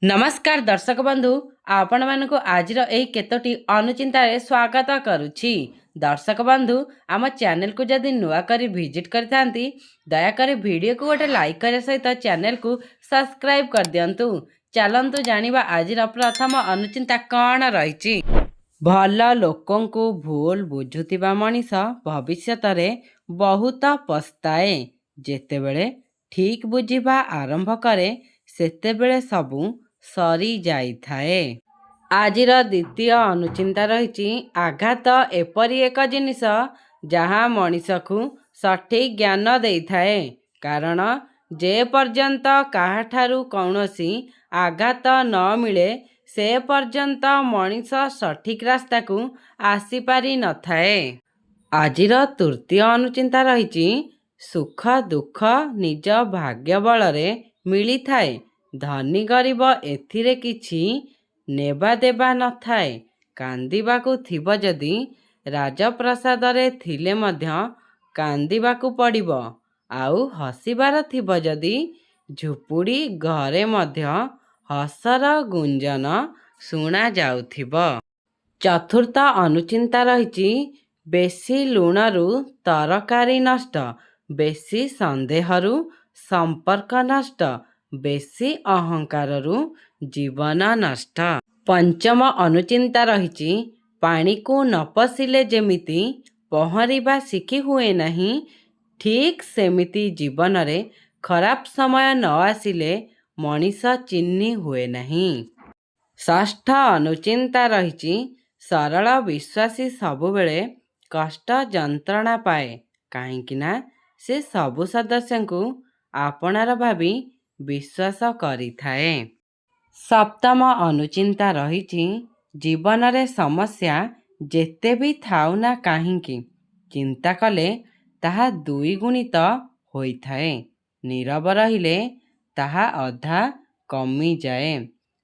नमस्कार दर्शक बंधु आपण मानक आज केतोटी अनुचिंतारे स्वागत करुछि। दर्शक बंधु आम चैनल को जदि नुआ करी विजिट करथांती दयाकरी वीडियो को गोटे लाइक करे सहित चैनल को सब्सक्राइब कर दियंतु। चलंतु जानिबा आज प्रथम अनुचिंता कौन रही। भल लोकंकु भूल बुझुतिबा मनीष भविष्यत रे बहुत पस्ताए। जेतेबेले ठीक बुझिबा आरंभ करे सेतेबेले सबु सरी जाइथाए। आजिर द्वितीय अनुचिंता रही आघात एपरी एक जिनिस जहाँ मनीष को सठिक ज्ञान देइथाए। कारण जे पर्यंत काहाठारु कौनसी आघात न मिले से पर्यंत मनीष सठिक रास्ता को आसी पारि न थाए। आजिर तृतीय अनुचिंता रही सुख दुख निज भाग्य बलरे मिली थाए। धनी गरीब एथिरे किछि नेबा देबा न थाए। कांदिबाकु थिबो जदि राजप्रसाद रे थिले मध्य कांदिबाकु पड़िबो। आउ हसिबार थिबो जदि झुपुड़ी घरे मध्य हसर गुंजन सुना जाउथिबो। चतुर्थ अनुचिंता रही बेसी लुणरु तरकारी नष्ट, बेसी संदेहरु संपर्क नष्ट, बेसी अहंकारु जीवन नष्ट। पंचम अनुचिंता रही पानी को न पशिले जेमिति पहरिबा शिखी हुए नहीं, ठीक सेमिति जीवन रे खराब समय न आसिले मनीष चिन्ही हुए नहीं। षष्ठ अनुचिंता रही सरल विश्वासी सबुबेले कष्ट जंत्रणा पाए काहींकिना से सबु सदस्य को आपणार भावी विश्वास करिथाए। सप्तम अनुचिंता रही जीवन रे समस्या जेते भी थाउ ना काहींकी चिंता कले ताहा दुई गुणित होइथाए। नीरव रहिले ताहा अधा कमी जाए।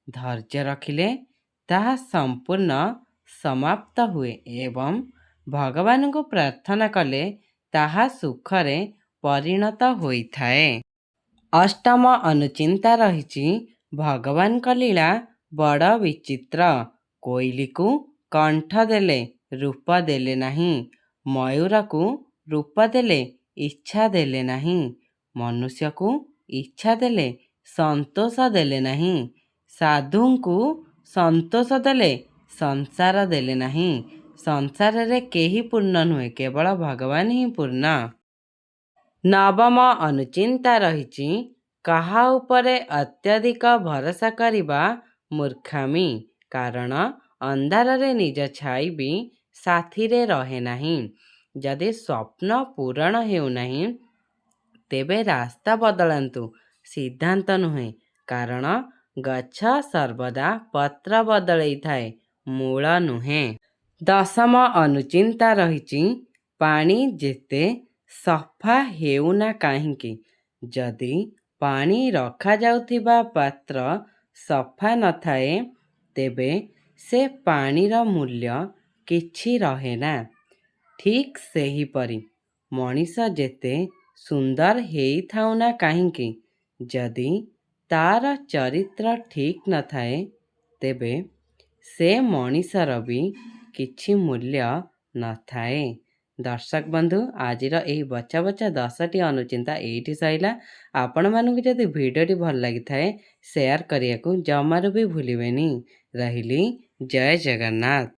धैर्य रखिले ताहा संपूर्ण समाप्त हुए एवं भगवान को प्रार्थना कले ताहा सुखरे परिणत होइथाए। अष्टम अनुचिंता रही भगवान का लीला बड़ विचित्र। कोइली को कंठ देले रूप देले नहीं, मयूर को रूप देले इच्छा देले नहीं, मनुष्य को इच्छा देले संतोष देले नहीं, साधु को संतोष देले संसार देले नहीं। संसार रे केही पूर्ण नुहे, केवल भगवान ही पूर्ण। नवम अनुचिंता रही काहा उपरे अत्यधिक भरोसा करिबा मूर्खामी। कारण अंधार रे निज छाई भी साथी रे रहे नहीं। जदि स्वप्न पूरण हेउ नहीं तेबे रास्ता बदलंतु, सिद्धांत नुहे। कारण गछ सर्वदा पत्र बदलई थाए, मूल नुहे। दशम अनुचिंता रही पानी जेते सफा हेउना काहींकी जदि पानी रखा जाउथिबा पात्र सफा न थाए तेबे से पानीर मूल्य किछि रहेना। ठीक सेही परी मनीष जेते सुंदर हेई थाउना काहींकी जदि तार चरित्र ठीक न थाए तेबे से मनीषर भी किछि मूल्य न थाए। दर्शक बंधु आजिर एही बचा बचा 10टी अनुचिंता एठी सैला। आपण मानकु जदि वीडियोटी भल लागि थाए शेयर करिया को जमारू भी भूलिबेनी। रहिली जय जगन्नाथ।